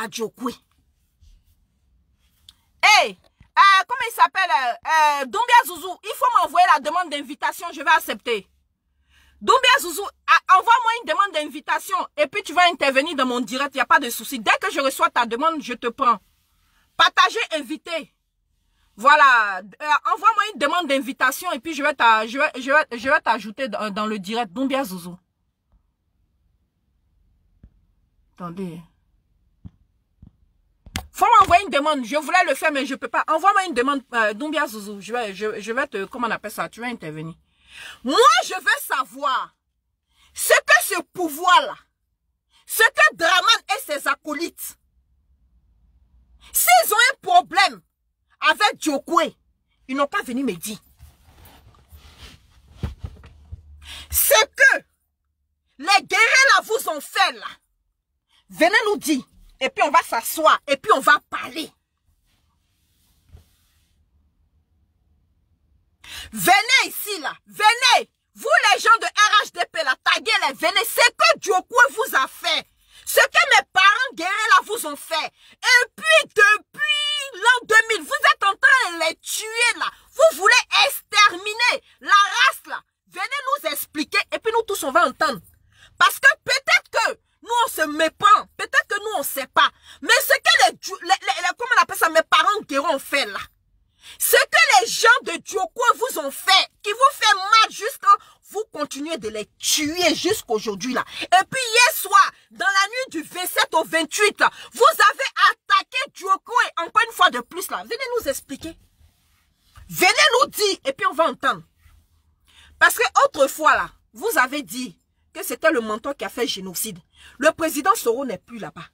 à Djokwe. Hey, comment il s'appelle? Doumbia Zouzou, il faut m'envoyer la demande d'invitation, je vais accepter. Doumbia Zouzou, envoie-moi une demande d'invitation et puis tu vas intervenir dans mon direct, il n'y a pas de souci. Dès que je reçois ta demande, je te prends. Partager, inviter. Voilà, envoie-moi une demande d'invitation et puis je vais t'ajouter dans le direct. Doumbia Zouzou. Attendez. Faut m'envoyer une demande. Je voulais le faire mais je peux pas. Envoie-moi une demande, Doumbia Zouzou. Je vais te, comment on appelle ça? Tu vas intervenir. Moi, je veux savoir ce que ce pouvoir-là, ce que Draman et ses acolytes, s'ils ont un problème avec Djokwe, ils n'ont pas venu me dire. Ce que les guerriers là vous ont fait là, venez nous dire. Et puis on va s'asseoir, et puis on va parler. Venez ici là, venez. Vous les gens de RHDP là, taguez-les, venez. C'est que Djokwe vous a fait. Ce que mes parents guerriers là vous ont fait. Et puis depuis l'an 2000, vous êtes en train de les tuer là. Vous voulez exterminer la race là. Venez nous expliquer et puis nous tous on va entendre. Parce que peut-être que nous on se méprend, peut-être que nous on sait pas. Mais ce que comment on appelle ça, mes parents guerriers ont fait là. Ce que les gens de Djokwe vous ont fait, qui vous fait mal jusqu'à vous continuez de les tuer jusqu'aujourd'hui là. Et puis hier soir, dans la nuit du 27 au 28 là, vous avez attaqué Djokwe encore une fois de plus là. Venez nous expliquer. Venez nous dire et puis on va entendre. Parce que autrefois là, vous avez dit que c'était le mentor qui a fait génocide. Le président Soro n'est plus là-bas.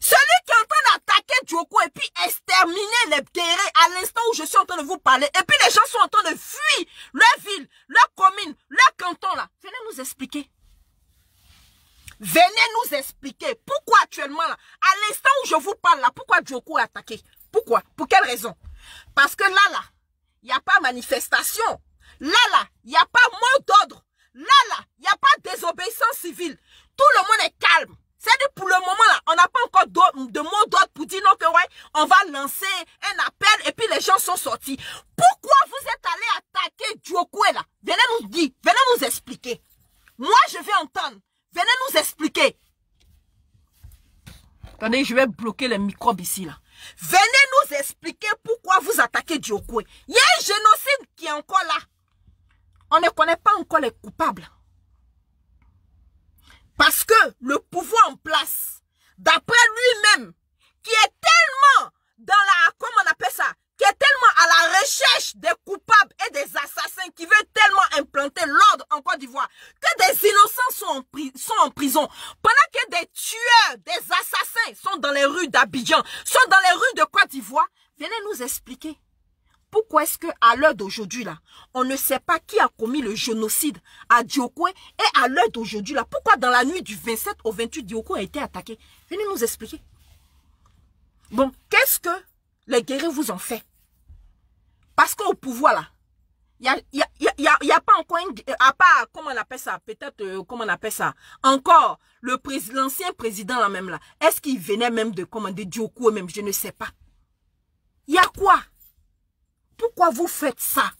Celui qui est en train d'attaquer Djokwe et puis exterminer les guerriers à l'instant où je suis en train de vous parler. Et puis les gens sont en train de fuir leur ville, leur commune, leur canton là. Venez nous expliquer. Venez nous expliquer pourquoi actuellement là, à l'instant où je vous parle là, pourquoi Djokwe est attaqué. Pourquoi? Pour quelle raison? Parce que là, il n'y a pas manifestation. Là, il n'y a pas mot d'ordre. Là, il n'y a pas désobéissance civile. Tout le monde est calme. C'est-à-dire pour le moment là, on n'a pas encore de mots d'ordre pour dire non que ouais, on va lancer un appel et puis les gens sont sortis. Pourquoi vous êtes allé attaquer Djokwe là? Venez nous dire, venez nous expliquer. Moi je vais entendre. Venez nous expliquer. Attendez, je vais bloquer les microbes ici là. Venez nous expliquer pourquoi vous attaquez Djokwe. Il y a un génocide qui est encore là. On ne connaît pas encore les coupables. Parce que le pouvoir en place, d'après lui-même, qui est tellement dans la, comment on appelle ça, qui est tellement à la recherche des coupables et des assassins, qui veut tellement implanter l'ordre en Côte d'Ivoire, que des innocents sont en prison, pendant que des tueurs, des assassins sont dans les rues d'Abidjan, sont dans les rues de Côte d'Ivoire. Venez nous expliquer. Pourquoi est-ce qu'à l'heure d'aujourd'hui, là, on ne sait pas qui a commis le génocide à Djokwe et à l'heure d'aujourd'hui, là, pourquoi dans la nuit du 27 au 28, Djokwe a été attaqué? Venez nous expliquer. Bon, qu'est-ce que les guerriers vous ont fait? Parce qu'au pouvoir, là, il y a pas encore à part, comment on appelle ça, peut-être, comment on appelle ça, encore, l'ancien président, là, même, là, est-ce qu'il venait même de commander Djokwe même, je ne sais pas. Il y a quoi? Pourquoi vous faites ça?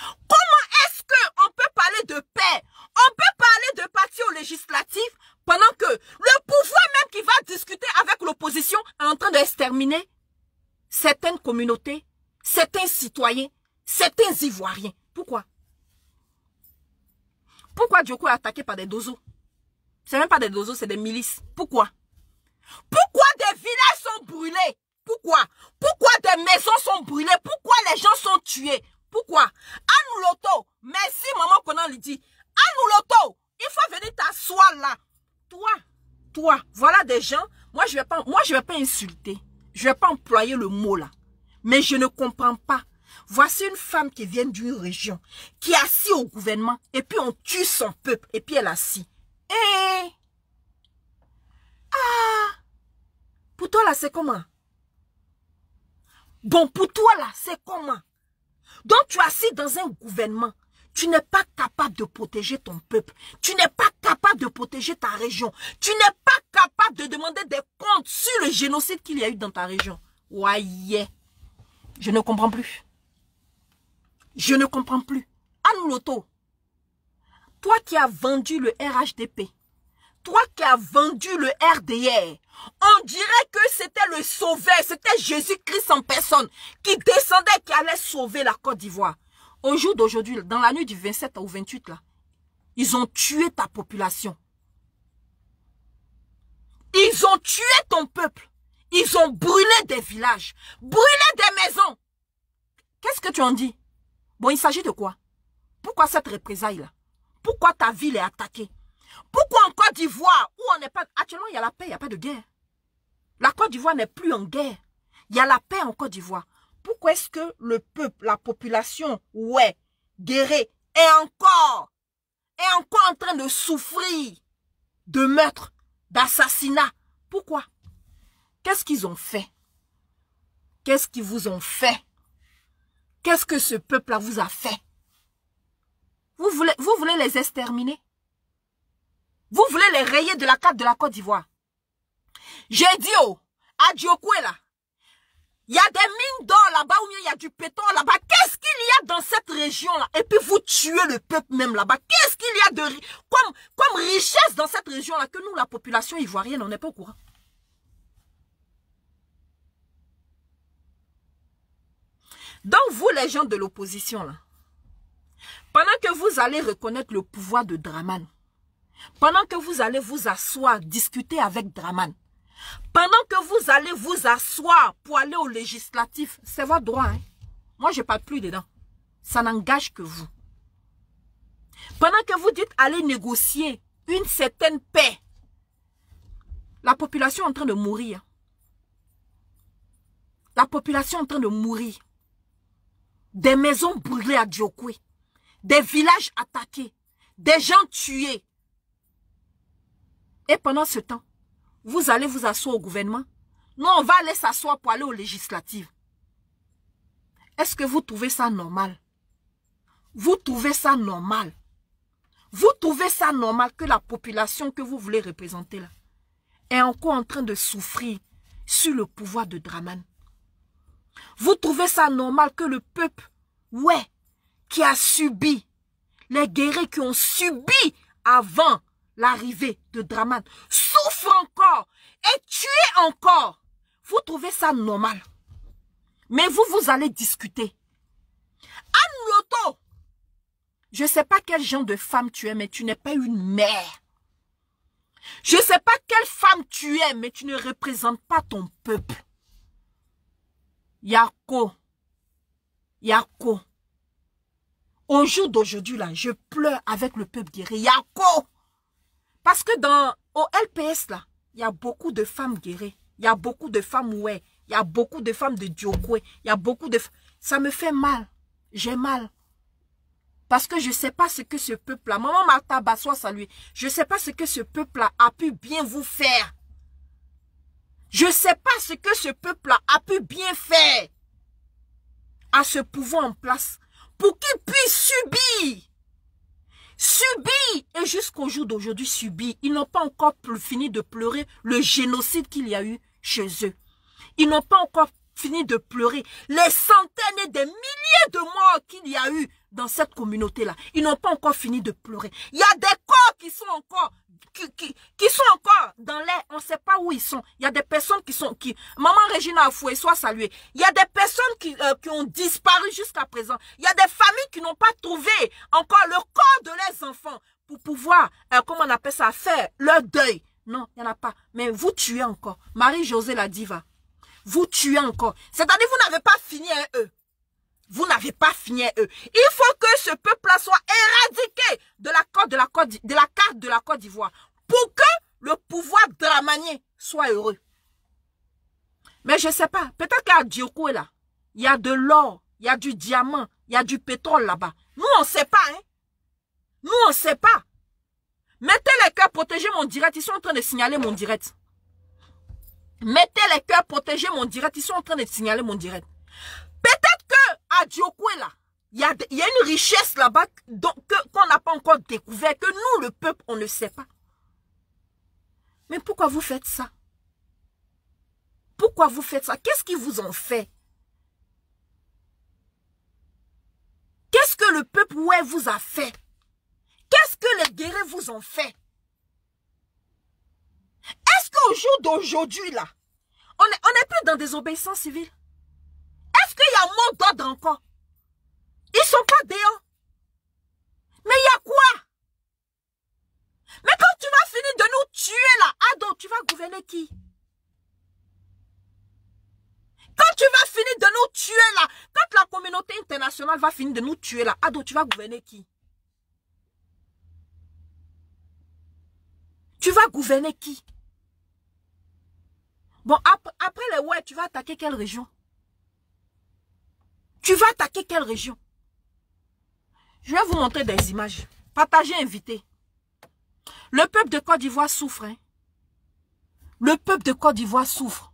Comment est-ce qu'on peut parler de paix? On peut parler de parti aux législatives pendant que le pouvoir même qui va discuter avec l'opposition est en train d'exterminer certaines communautés, certains citoyens, certains Ivoiriens. Pourquoi? Pourquoi Djokwe est attaqué par des dozos? C'est même pas des dozos, c'est des milices. Pourquoi? Pourquoi des villages sont brûlés? Pourquoi? Pourquoi des maisons sont brûlées? Pourquoi les gens sont tués? Pourquoi? Anou Loto, merci maman Konan lui dit. Anou Loto, il faut venir t'asseoir là. Toi, voilà des gens. Moi je vais pas insulter. Je vais pas employer le mot là. Mais je ne comprends pas. Voici une femme qui vient d'une région, qui est assise au gouvernement, et puis on tue son peuple, et puis elle est assise. Pour toi là, c'est comment? Bon, pour toi là, c'est comment? Donc tu es assis dans un gouvernement, Tu n'es pas capable de protéger ton peuple. Tu n'es pas capable de protéger ta région. Tu n'es pas capable de demander des comptes sur le génocide qu'il y a eu dans ta région. Ouais. Je ne comprends plus. Je ne comprends plus. Anne Loto, toi qui as vendu le RHDP, toi qui as vendu le RDR, on dirait que c'était le sauveur, c'était Jésus-Christ en personne qui descendait, qui allait sauver la Côte d'Ivoire. Au jour d'aujourd'hui, dans la nuit du 27 au 28, là, ils ont tué ta population. Ils ont tué ton peuple. Ils ont brûlé des villages, brûlé des maisons. Qu'est-ce que tu en dis? Bon, il s'agit de quoi? Pourquoi cette représaille-là? Pourquoi ta ville est attaquée? Pourquoi en Côte d'Ivoire, où on n'est pas... Actuellement, il y a la paix, il n'y a pas de guerre. La Côte d'Ivoire n'est plus en guerre. Il y a la paix en Côte d'Ivoire. Pourquoi est-ce que le peuple, la population, ouais, guérée, est encore en train de souffrir de meurtres, d'assassinats? Pourquoi? Qu'est-ce qu'ils ont fait? Qu'est-ce qu'ils vous ont fait? Qu'est-ce que ce peuple-là vous a fait? Vous voulez les exterminer? Vous voulez les rayer de la carte de la Côte d'Ivoire? J'ai dit à Diokwe là, il y a des mines d'or là-bas ou il y a du pétrole là-bas. Qu'est-ce qu'il y a dans cette région-là? Et puis vous tuez le peuple même là-bas. Qu'est-ce qu'il y a de comme richesse dans cette région-là que nous, la population ivoirienne, on n'est pas au courant? Donc vous, les gens de l'opposition là, pendant que vous allez reconnaître le pouvoir de Dramane, pendant que vous allez vous asseoir, discuter avec Dramane, pendant que vous allez vous asseoir pour aller au législatif, c'est votre droit. Hein? Moi, je ne parle plus dedans. Ça n'engage que vous. Pendant que vous dites aller négocier une certaine paix, la population est en train de mourir. La population est en train de mourir. Des maisons brûlées à Diokwe, des villages attaqués, des gens tués. Et pendant ce temps, vous allez vous asseoir au gouvernement. Nous, on va aller s'asseoir pour aller aux législatives. Est-ce que vous trouvez ça normal? Vous trouvez ça normal? Vous trouvez ça normal que la population que vous voulez représenter là est encore en train de souffrir sur le pouvoir de Dramane? Vous trouvez ça normal que le peuple, ouais, qui a subi, les guerriers qui ont subi avant l'arrivée de Dramane, souffre encore et tue encore? Vous trouvez ça normal? Mais vous allez discuter. Anne Loto, je ne sais pas quel genre de femme tu es, mais tu n'es pas une mère. Je ne sais pas quelle femme tu es, mais tu ne représentes pas ton peuple. Yako. Au jour d'aujourd'hui, là, je pleure avec le peuple guéri. Yako. Parce que au LPS, là, il y a beaucoup de femmes guéries. Il y a beaucoup de femmes, ouais. Il y a beaucoup de femmes de Diokwe. Il y a beaucoup de... Ça me fait mal. J'ai mal. Parce que je ne sais pas ce que ce peuple-là... Maman Martha Bassois, salut. Je ne sais pas ce que ce peuple-là a pu bien vous faire. Je ne sais pas ce que ce peuple-là a pu bien faire à ce pouvoir en place pour qu'il puisse subir. Subir. Et jusqu'au jour d'aujourd'hui, subir. Ils n'ont pas encore fini de pleurer le génocide qu'il y a eu chez eux. Ils n'ont pas encore fini de pleurer les centaines et des milliers de morts qu'il y a eu dans cette communauté-là. Ils n'ont pas encore fini de pleurer. Il y a des corps qui sont encore... Qui sont encore dans l'air, on ne sait pas où ils sont. Il y a des personnes Maman Régina Afoué, soit saluée. Il y a des personnes qui ont disparu jusqu'à présent. Il y a des familles qui n'ont pas trouvé encore le corps de leurs enfants pour pouvoir, comment on appelle ça, faire leur deuil. Non, il n'y en a pas. Mais vous tuez encore. Marie-Josée la diva. Vous tuez encore. C'est-à-dire vous n'avez pas fini à eux. Vous n'avez pas fini à eux. Il faut que ce peuple-là soit éradiqué de la carte de la Côte d'Ivoire pour que le pouvoir dramanien soit heureux. Mais je ne sais pas. Peut-être qu'à Diokwe, là, il y a de l'or, il y a du diamant, il y a du pétrole là-bas. Nous, on ne sait pas. Hein? Nous, on ne sait pas. Mettez les cœurs, protégez mon direct. Ils sont en train de signaler mon direct. Mettez les cœurs, protégez mon direct. Ils sont en train de signaler mon direct. Peut-être que à Diokwe, là, Il y a une richesse là-bas qu'on n'a pas encore découvert, que nous, le peuple, on ne sait pas. Mais pourquoi vous faites ça? Pourquoi vous faites ça? Qu'est-ce qu'ils vous ont fait? Qu'est-ce que le peuple vous a fait? Qu'est-ce que les guerriers vous ont fait? Est-ce qu'au jour d'aujourd'hui, là, on n'est plus dans des obéissances civiles? Est-ce qu'il y a un mot d'ordre encore? Ils ne sont pas dehors. Mais il y a quoi? Mais quand tu vas finir de nous tuer là, Ado, tu vas gouverner qui? Quand tu vas finir de nous tuer là, quand la communauté internationale va finir de nous tuer là, Ado, tu vas gouverner qui? Tu vas gouverner qui? Bon, après les ouais, tu vas attaquer quelle région? Tu vas attaquer quelle région? Je vais vous montrer des images. Partagez, invitez. Le peuple de Côte d'Ivoire souffre. Hein? Le peuple de Côte d'Ivoire souffre.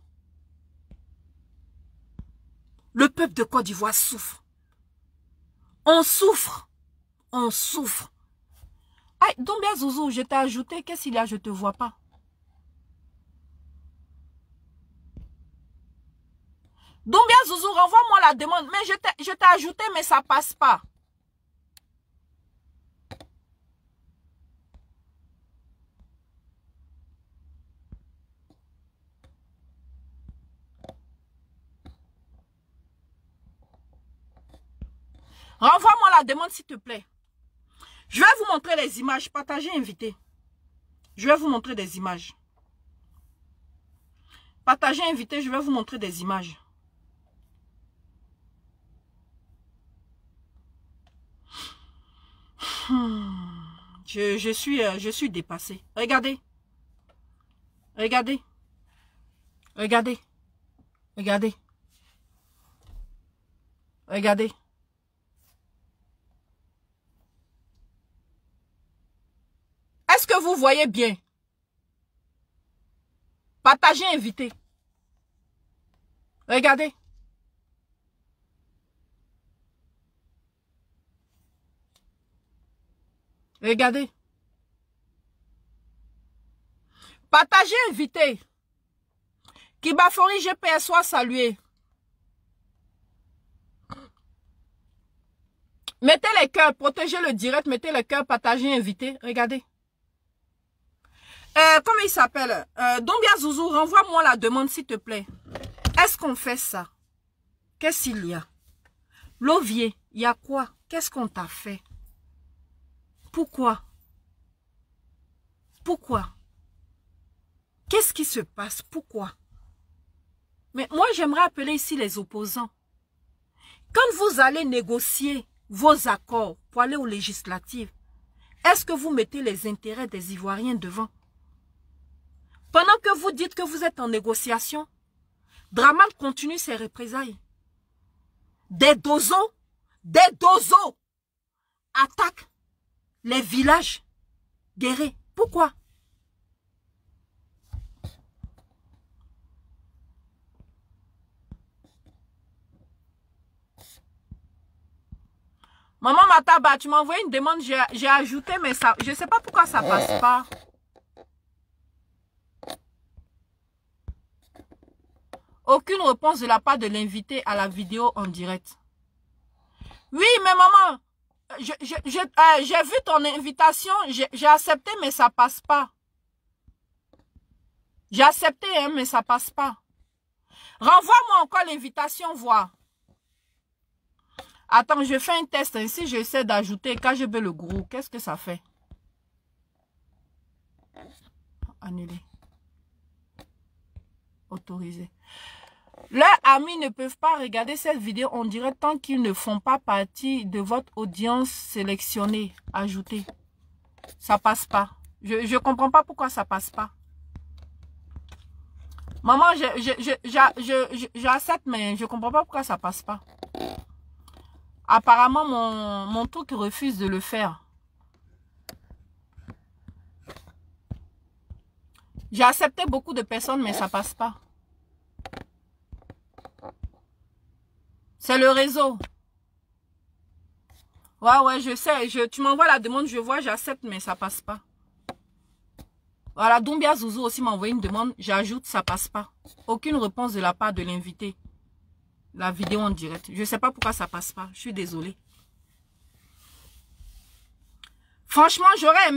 Le peuple de Côte d'Ivoire souffre. On souffre. On souffre. Aïe, Doumbia Zouzou, je t'ai ajouté. Qu'est-ce qu'il y a? Je ne te vois pas. Doumbia Zouzou, renvoie-moi la demande. Mais je t'ai ajouté, mais ça ne passe pas. Renvoie-moi la demande, s'il te plaît. Je vais vous montrer les images. Partagez, invité. Je vais vous montrer des images. Partagez, invité. Je vais vous montrer des images. Je suis dépassée. Regardez. Regardez. Regardez. Regardez. Regardez. Est-ce que vous voyez bien? Partagez, invité. Regardez. Regardez. Partagez, invité. Kibafori GPS soit salué. Mettez les cœurs, protégez le direct, mettez les cœurs, partagez, invité. Regardez. Comment il s'appelle? Doumbia Zouzou, renvoie-moi la demande, s'il te plaît. Est-ce qu'on fait ça? Qu'est-ce qu'il y a? Lovier, il y a quoi? Qu'est-ce qu'on t'a fait? Pourquoi? Pourquoi? Qu'est-ce qui se passe? Pourquoi? Mais moi, j'aimerais appeler ici les opposants. Quand vous allez négocier vos accords pour aller aux législatives, est-ce que vous mettez les intérêts des Ivoiriens devant? Pendant que vous dites que vous êtes en négociation, Draman continue ses représailles. Des dozos attaquent les villages guerriers. Pourquoi? Maman Mataba, tu m'as envoyé une demande, j'ai ajouté, mais ça, je ne sais pas pourquoi ça passe pas. Aucune réponse de la part de l'invité à la vidéo en direct. Oui, mais maman, j'ai vu ton invitation, j'ai accepté, mais ça passe pas. J'ai accepté, hein, mais ça passe pas. Renvoie-moi encore l'invitation, voir. Attends, je fais un test. Hein. Si j'essaie d'ajouter KGB le gros, qu'est-ce que ça fait? Annuler. Autoriser. Leurs amis ne peuvent pas regarder cette vidéo en direct tant qu'ils ne font pas partie de votre audience sélectionnée. Ajouter. Ça passe pas. Je comprends pas pourquoi ça passe pas. Maman, j'accepte, mais je comprends pas pourquoi ça passe pas. Apparemment, mon truc refuse de le faire. J'ai accepté beaucoup de personnes, mais ça passe pas. C'est le réseau. Ouais, je sais. Tu m'envoies la demande, je vois, j'accepte, mais ça passe pas. Voilà, Doumbia Zouzou aussi m'a envoyé une demande, j'ajoute, ça passe pas. Aucune réponse de la part de l'invité. La vidéo en direct. Je sais pas pourquoi ça passe pas. Je suis désolée. Franchement, j'aurais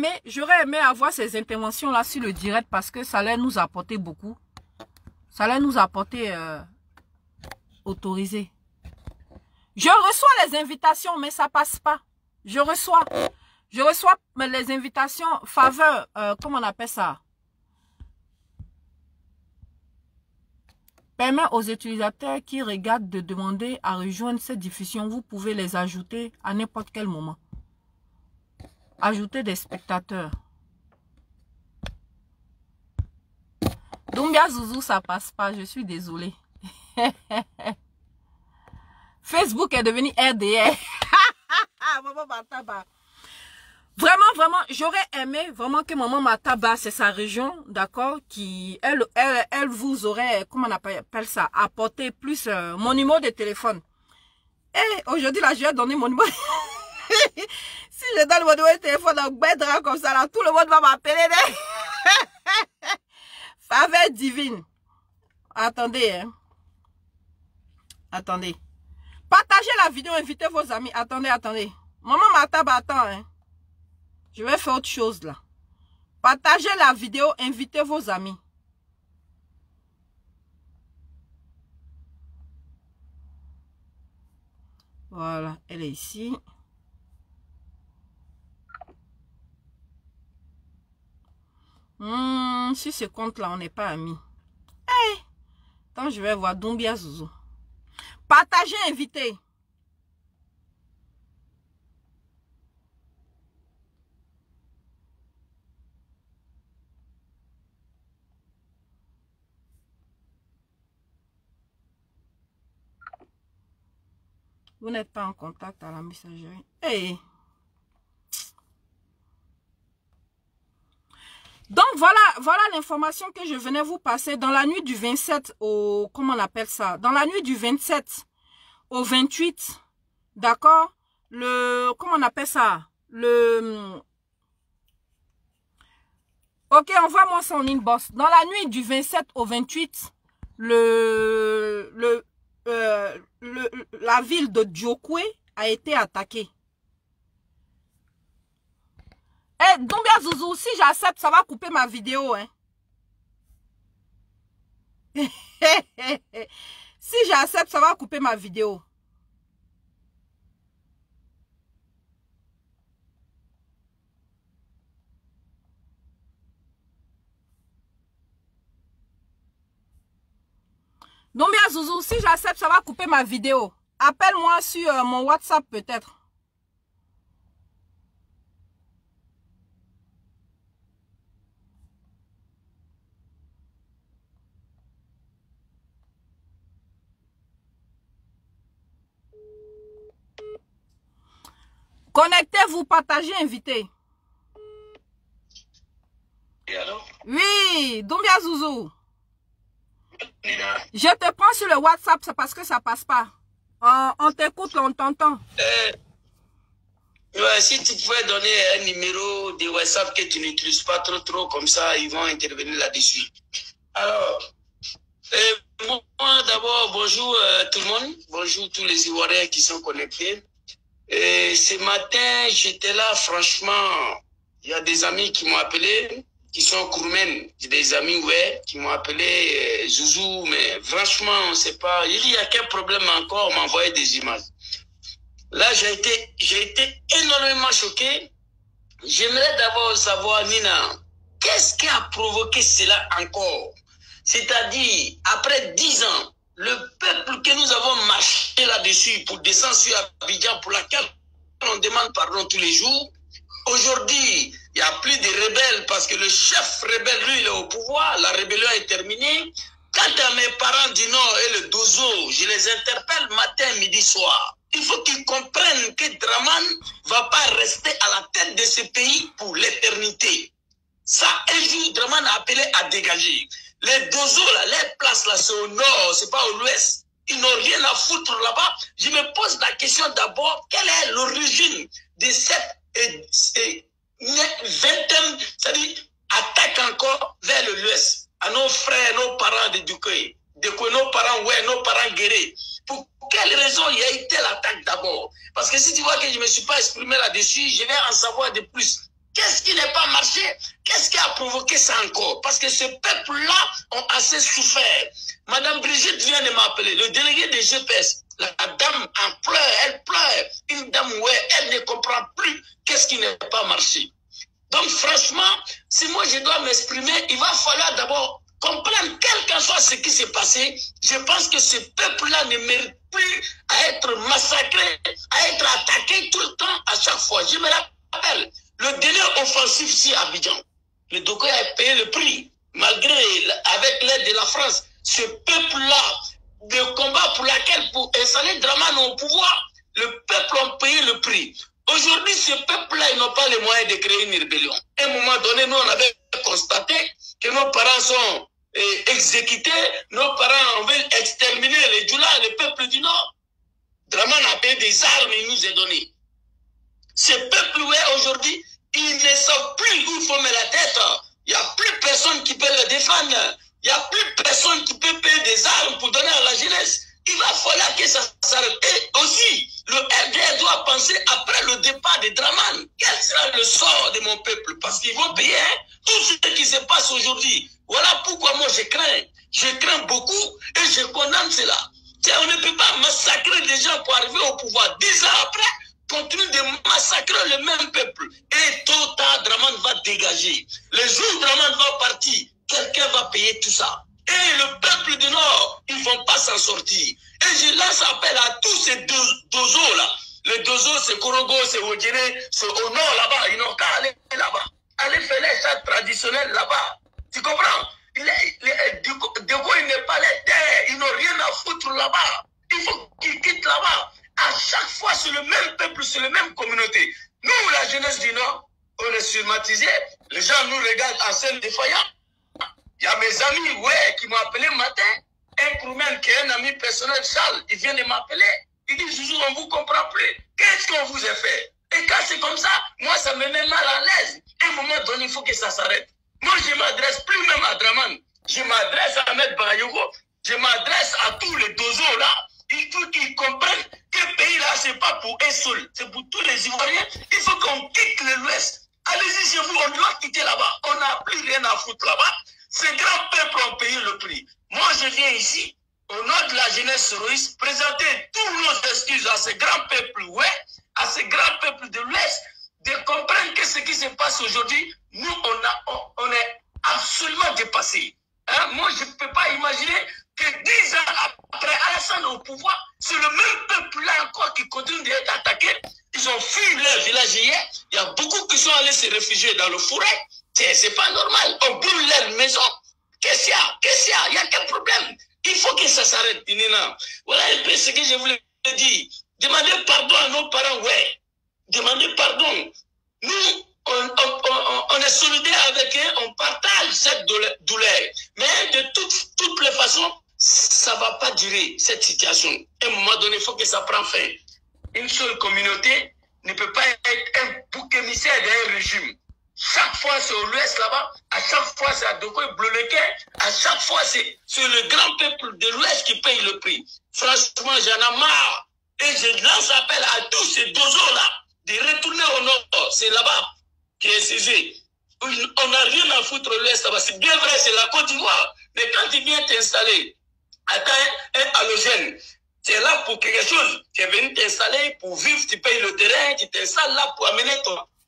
aimé avoir ces interventions-là sur le direct parce que ça allait nous apporter beaucoup. Ça allait nous apporter autorisé. Je reçois les invitations, mais ça passe pas. Je reçois les invitations faveur, comment on appelle ça? Permet aux utilisateurs qui regardent de demander à rejoindre cette diffusion. Vous pouvez les ajouter à n'importe quel moment. Ajouter des spectateurs. Doumbia Zouzou, ça passe pas. Je suis désolée. Facebook est devenu RDR. Vraiment, j'aurais aimé vraiment que maman Mataba, c'est sa région, d'accord, qui, elle vous aurait, comment on appelle ça, apporté plus mon numéro de téléphone. Et aujourd'hui, là, je vais donner mon numéro. Si je donne mon numéro de téléphone à Bedra comme ça, là, tout le monde va m'appeler. Faveur divine. Attendez, hein. Attendez. Partagez la vidéo, invitez vos amis. Attendez. Maman Mataba, attends, hein. Je vais faire autre chose là. Partagez la vidéo, invitez vos amis. Voilà, elle est ici. Sur ce compte là, on n'est pas amis. Hey, attends, je vais voir Doumbia Zouzou. Partagez, invitez. Vous n'êtes pas en contact à la messagerie. Hey. Donc, voilà l'information que je venais vous passer. Dans la nuit du 27 au... Comment on appelle ça? Dans la nuit du 27 au 28, d'accord? Comment on appelle ça? Ok, envoie-moi ça en inbox. Dans la nuit du 27 au 28, la ville de Djokwe a été attaquée. Eh, Doumbia Zouzou, si j'accepte, ça va couper ma vidéo, hein. Si j'accepte, ça va couper ma vidéo. Doumbia Zouzou, si j'accepte, ça va couper ma vidéo. Appelle-moi sur mon WhatsApp peut-être. Connectez-vous, partagez, invitez. Et alors? Oui, Doumbia Zouzou. Je te prends sur le WhatsApp, c'est parce que ça passe pas. On t'écoute, on t'entend. Ouais, si tu pouvais donner un numéro de WhatsApp que tu n'utilises pas trop, comme ça, ils vont intervenir là-dessus. Alors, moi d'abord, bonjour tout le monde. Bonjour tous les Ivoiriens qui sont connectés. Et ce matin, j'étais là, franchement, il y a des amis qui m'ont appelé, qui sont Kourmen, des amis, ouais, qui m'ont appelé Zouzou, mais franchement, on ne sait pas, il y a quel problème encore, on m'a envoyé des images. Là, j'ai été énormément choqué. J'aimerais d'abord savoir, Nina, qu'est-ce qui a provoqué cela encore? C'est-à-dire, après 10 ans, le peuple que nous avons marché là-dessus pour descendre sur Abidjan, pour laquelle on demande pardon tous les jours, aujourd'hui, il n'y a plus de rebelles parce que le chef rebelle, lui, il est au pouvoir, la rébellion est terminée. Quant à mes parents du Nord et le Dozo, je les interpelle matin, midi, soir. Il faut qu'ils comprennent que Draman ne va pas rester à la tête de ce pays pour l'éternité. Ça, un jour, Draman a appelé à dégager. Les Dozo, là, les places là, c'est au nord, c'est pas à l'ouest. Ils n'ont rien à foutre là-bas. Je me pose la question d'abord, quelle est l'origine de cette 20e, c'est-à-dire attaque encore vers l'Ouest, à nos frères, nos parents de Dukoy, nos parents, ouais, nos parents guéris. Pour quelle raison il y a eu telle attaque d'abord? Parce que si tu vois que je ne me suis pas exprimé là-dessus, je vais en savoir de plus. Qu'est-ce qui n'est pas marché? Qu'est-ce qui a provoqué ça encore? Parce que ce peuple-là ont assez souffert. Madame Brigitte vient de m'appeler, le délégué des GPS. La dame en pleure, elle pleure. Une dame, ouais, elle ne comprend plus qu'est-ce qui n'est pas marché. Donc franchement, si moi je dois m'exprimer, il va falloir d'abord comprendre, quel qu'en soit ce qui s'est passé, je pense que ce peuple-là ne mérite plus à être massacré, à être attaqué tout le temps, à chaque fois. Je me rappelle, le délai offensif ici à Abidjan, le Dokoy a payé le prix, malgré, avec l'aide de la France. Ce peuple-là, de combat pour laquelle, pour installer Dramane au pouvoir, le peuple a payé le prix. Aujourd'hui, ce peuple-là, ils n'ont pas les moyens de créer une rébellion. À un moment donné, nous, on avait constaté que nos parents sont exécutés, nos parents ont exterminé les Djoula, le peuple du Nord. Dramane a payé des armes, il nous a donné. Ce peuple-là, aujourd'hui, ils ne savent plus où il faut mettre la tête. Il n'y a plus personne qui peut le défendre. Il n'y a plus personne qui peut payer des armes pour donner à la jeunesse. Il va falloir que ça s'arrête. Et aussi, le RDR doit penser après le départ de Dramane. Quel sera le sort de mon peuple? Parce qu'ils vont payer tout ce qui se passe aujourd'hui. Voilà pourquoi moi je crains. Je crains beaucoup et je condamne cela. On ne peut pas massacrer les gens pour arriver au pouvoir. 10 ans après, continue de massacrer le même peuple. Et tôt ou tard, Dramane va dégager. Le jour où Dramane va partir, quelqu'un va payer tout ça. Et le peuple du Nord, ils ne vont pas s'en sortir. Et je lance appel à tous ces dozos-là. Les dozos, c'est Korogo, c'est Odjene, c'est au nord là-bas. Ils n'ont qu'à aller là-bas. Aller faire les chats traditionnels là-bas. Tu comprends? Dego, il n'est pas les terres. Ils n'ont rien à foutre là-bas. Il faut qu'ils quittent là-bas. À chaque fois, c'est le même peuple, c'est la même communauté. Nous, la jeunesse du Nord, on est surmatisés. Les gens nous regardent en scène défaillant. Il y a mes amis, ouais, qui m'ont appelé le matin. Un crewman qui est un ami personnel, Charles, il vient de m'appeler. Il dit, Joujou, on ne vous comprend plus. Qu'est-ce qu'on vous a fait? Et quand c'est comme ça, moi, ça me met mal à l'aise. À un moment donné, il faut que ça s'arrête. Moi, je ne m'adresse plus même à Dramane. Je m'adresse à Ahmed Bayogo. Je m'adresse à tous les dozos là. Il faut qu'ils comprennent que ce pays-là, ce n'est pas pour un seul. C'est pour tous les Ivoiriens. Il faut qu'on quitte l'Ouest. Allez-y chez vous, on doit quitter là-bas. On n'a plus rien à foutre là-bas. Ces grands peuples ont payé le prix. Moi, je viens ici, au nom de la jeunesse héroïste, présenter tous nos excuses à ces grands peuples, ouais, à ces grands peuples de l'Ouest, de comprendre que ce qui se passe aujourd'hui, nous, on est absolument dépassés. Hein? Moi, je ne peux pas imaginer que 10 ans après Alassane au pouvoir, c'est le même peuple-là encore qui continue d'être attaqué. Ils ont fui leur village hier. Il y a beaucoup qui sont allés se réfugier dans le forêt. C'est pas normal. On brûle leur maison. Qu'est-ce qu'il y a? Qu'est-ce qu'il y a? Il y a quel problème? Il faut que ça s'arrête, Nina. Voilà un peu ce que je voulais dire. Demandez pardon à nos parents, ouais. Demandez pardon. Nous, on est solidaires avec eux, on partage cette douleur. Mais de toutes les façons, ça ne va pas durer, cette situation. À un moment donné, il faut que ça prenne fin. Une seule communauté ne peut pas être un bouc émissaire d'un régime. Chaque fois, c'est au l'Ouest là-bas. À chaque fois, c'est à Dokoy Bloleke. À chaque fois, c'est le grand peuple de l'Ouest qui paye le prix. Franchement, j'en ai marre. Et je lance appel à tous ces dozos-là de retourner au Nord. C'est là-bas qui est saisi. On n'a rien à foutre au l'Ouest là-bas. C'est bien vrai, c'est la Côte d'Ivoire. Mais quand tu viens t'installer, attends, un halogène, tu es là pour quelque chose. Tu es venu t'installer pour vivre, tu payes le terrain, tu t'installes là pour amener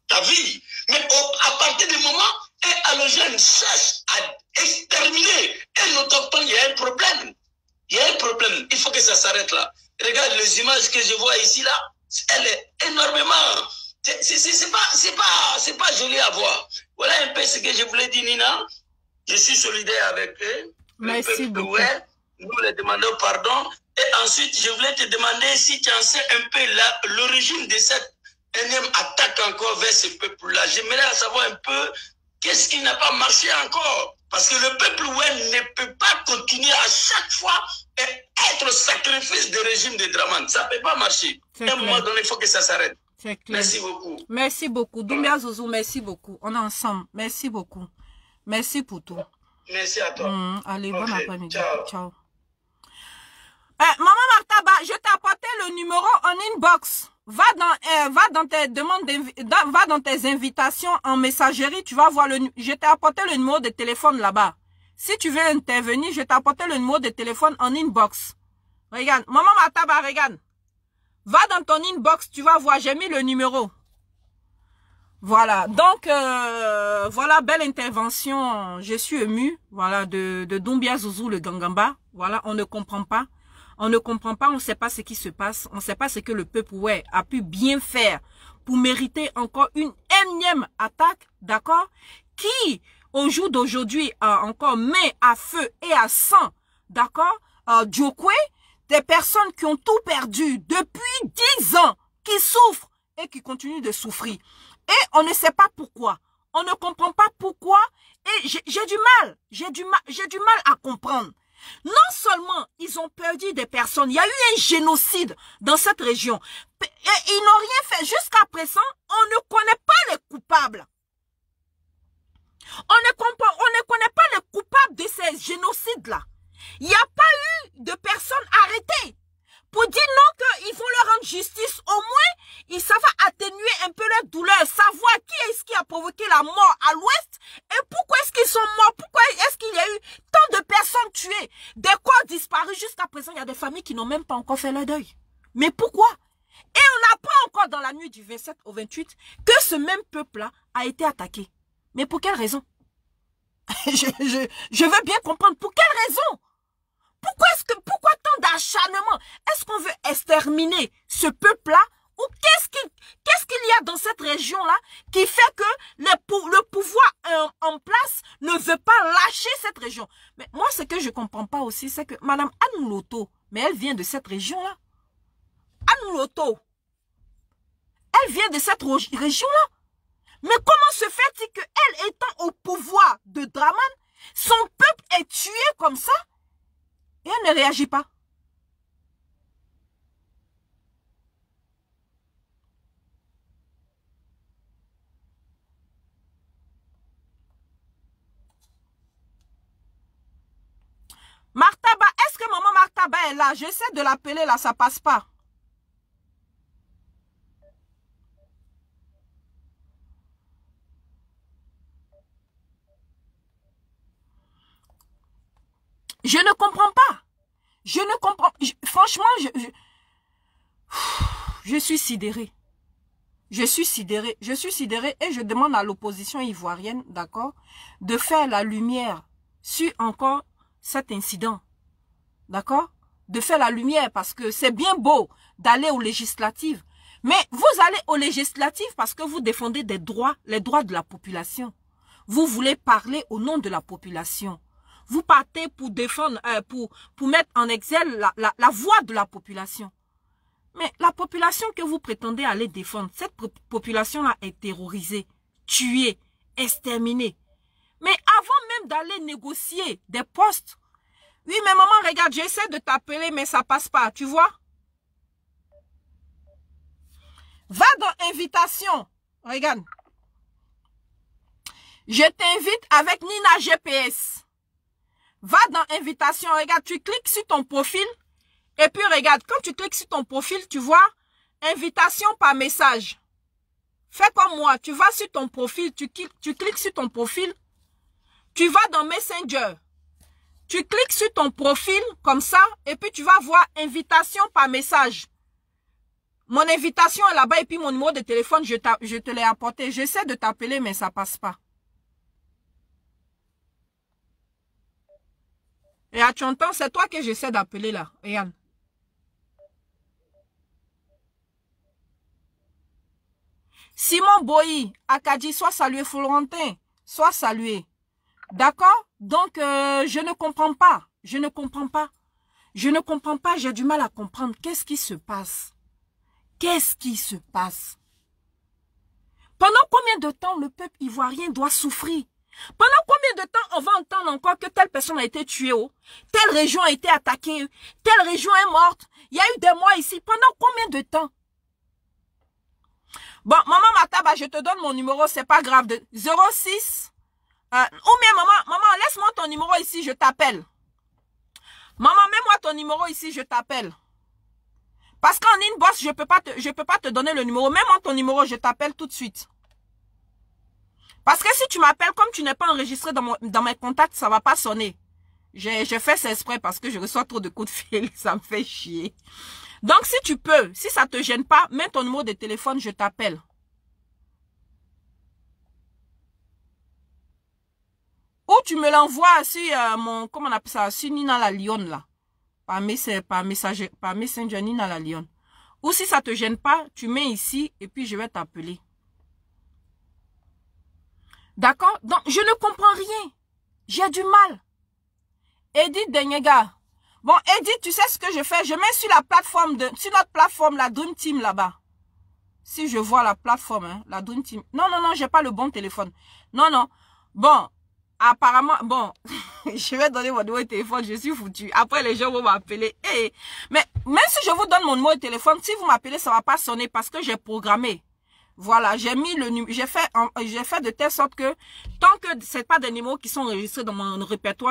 ta vie. Mais à partir du moment où un halogène cherche à exterminer un autochtone, il y a un problème. Il y a un problème. Il faut que ça s'arrête là. Regarde les images que je vois ici là. Elle est énormément. C'est pas joli à voir. Voilà un peu ce que je voulais dire, Nina. Je suis solidaire avec eux. Merci beaucoup. Ouais, nous les demandons pardon. Et ensuite, je voulais te demander si tu en sais un peu l'origine de cette énième attaque encore vers ce peuple-là. J'aimerais savoir un peu qu'est-ce qui n'a pas marché encore. Parce que le peuple ouais, ne peut pas continuer à chaque fois être sacrifice du régime de Dramane. Ça ne peut pas marcher. À un moment donné, il faut que ça s'arrête. C'est clair. Merci beaucoup. Merci beaucoup. Doumbia Zouzou, merci beaucoup. On est ensemble. Merci beaucoup. Merci pour tout. Merci à toi. Allez, bon après-midi. Ciao. Maman Martaba, je t'ai apporté le numéro en inbox. Va dans tes demandes, va dans tes invitations en messagerie. Tu vas voir je t'ai apporté le numéro de téléphone là-bas. Si tu veux intervenir, je t'ai apporté le numéro de téléphone en inbox. Regarde, maman Martaba, regarde. Va dans ton inbox, tu vas voir, j'ai mis le numéro. Voilà, donc, voilà, belle intervention. Je suis émue, voilà, de Doumbia Zouzou, le Gangamba. Voilà, on ne comprend pas. On ne comprend pas, on ne sait pas ce qui se passe. On ne sait pas ce que le peuple, ouais, a pu bien faire pour mériter encore une énième attaque, d'accord? Qui, au jour d'aujourd'hui, encore met à feu et à sang, d'accord? Djokwe, des personnes qui ont tout perdu depuis 10 ans, qui souffrent et qui continuent de souffrir. Et on ne sait pas pourquoi. On ne comprend pas pourquoi. Et j'ai du mal à comprendre. Non seulement ils ont perdu des personnes, il y a eu un génocide dans cette région. Et ils n'ont rien fait. Jusqu'à présent, on ne connaît pas les coupables. On ne connaît pas les coupables de ces génocides-là. Il n'y a pas eu de personnes arrêtées pour dire non qu'ils vont leur rendre justice. Au moins, ça va atténuer un peu leur douleur, savoir qui est-ce qui a provoqué la mort à l'ouest et pourquoi est-ce qu'ils sont morts, pourquoi est-ce qu'il y a eu tant de personnes tuées, des corps disparus. Jusqu'à présent, il y a des familles qui n'ont même pas encore fait leur deuil. Mais pourquoi? Et on apprend encore dans la nuit du 27 au 28 que ce même peuple-là a été attaqué. Mais pour quelle raison? je veux bien comprendre. Pour quelle raison? Pourquoi tant d'acharnement? Est-ce qu'on veut exterminer ce peuple-là? Ou qu'est-ce qu'il y a dans cette région-là qui fait que le pouvoir en place ne veut pas lâcher cette région? Mais moi, ce que je ne comprends pas aussi, c'est que Madame Anne Loto, mais elle vient de cette région-là. Anne Loto, elle vient de cette région-là. Mais comment se fait-il qu'elle étant au pouvoir de Dramane, son peuple est tué comme ça? Et elle ne réagit pas. Martaba, est-ce que maman Martaba est là? J'essaie de l'appeler là, ça passe pas. Je ne comprends pas. Je ne comprends. Franchement, je suis sidérée. Je suis sidérée. Je suis sidérée et je demande à l'opposition ivoirienne, d'accord, de faire la lumière sur encore cet incident. D'accord? De faire la lumière parce que c'est bien beau d'aller aux législatives. Mais vous allez aux législatives parce que vous défendez des droits, les droits de la population. Vous voulez parler au nom de la population. Vous partez pour défendre, pour mettre en exergue la voix de la population. Mais la population que vous prétendez aller défendre, cette population-là est terrorisée, tuée, exterminée. Mais avant même d'aller négocier des postes, oui, mais maman, regarde, j'essaie de t'appeler, mais ça passe pas, tu vois? Va dans invitation, regarde. Je t'invite avec Nina GPS. Va dans invitation, regarde, tu cliques sur ton profil. Et puis regarde, quand tu cliques sur ton profil, tu vois, invitation par message. Fais comme moi, tu vas sur ton profil, tu cliques sur ton profil. Tu vas dans Messenger. Tu cliques sur ton profil comme ça. Et puis tu vas voir invitation par message. Mon invitation est là-bas et puis mon numéro de téléphone, je te l'ai apporté. J'essaie de t'appeler mais ça passe pas. Et tu entends, c'est toi que j'essaie d'appeler là. Regarde. Simon Boyi, Akadji, sois salué. Florentin, sois salué. D'accord? Donc, je ne comprends pas. Je ne comprends pas. Je ne comprends pas. J'ai du mal à comprendre. Qu'est-ce qui se passe? Qu'est-ce qui se passe? Pendant combien de temps le peuple ivoirien doit souffrir? Pendant combien de temps on va entendre encore que telle personne a été tuée, oh? Telle région a été attaquée, telle région est morte, il y a eu des morts ici. Pendant combien de temps? Bon, maman Mataba, je te donne mon numéro, c'est pas grave, de 06. Ou bien maman, laisse-moi ton numéro ici, je t'appelle. Maman, mets-moi ton numéro ici, je t'appelle. Parce qu'en inbox, je peux pas te donner le numéro. Mets-moi ton numéro, je t'appelle tout de suite. Parce que si tu m'appelles, comme tu n'es pas enregistré dans mes contacts, ça va pas sonner. J'ai fait ça exprès parce que je reçois trop de coups de fil, ça me fait chier. Donc si tu peux, si ça te gêne pas, mets ton numéro de téléphone, je t'appelle. Ou tu me l'envoies sur mon, comment on appelle ça, sur Nina la Lionne là. Par Messenger Nina la Lionne. Ou si ça te gêne pas, tu mets ici et puis je vais t'appeler. D'accord? Donc, je ne comprends rien. J'ai du mal. Edith Denyega. Bon, Edith, tu sais ce que je fais? Je mets sur la plateforme sur notre plateforme, la Dream Team là-bas. Si je vois la plateforme, hein, la Dream Team. Non, j'ai pas le bon téléphone. Non. Bon, apparemment, bon, je vais donner mon numéro de téléphone, je suis foutu. Après, les gens vont m'appeler. Hey, mais même si je vous donne mon numéro de téléphone, si vous m'appelez, ça va pas sonner parce que j'ai programmé. Voilà, j'ai mis le numéro, j'ai fait de telle sorte que tant que c'est pas des numéros qui sont enregistrés dans mon répertoire,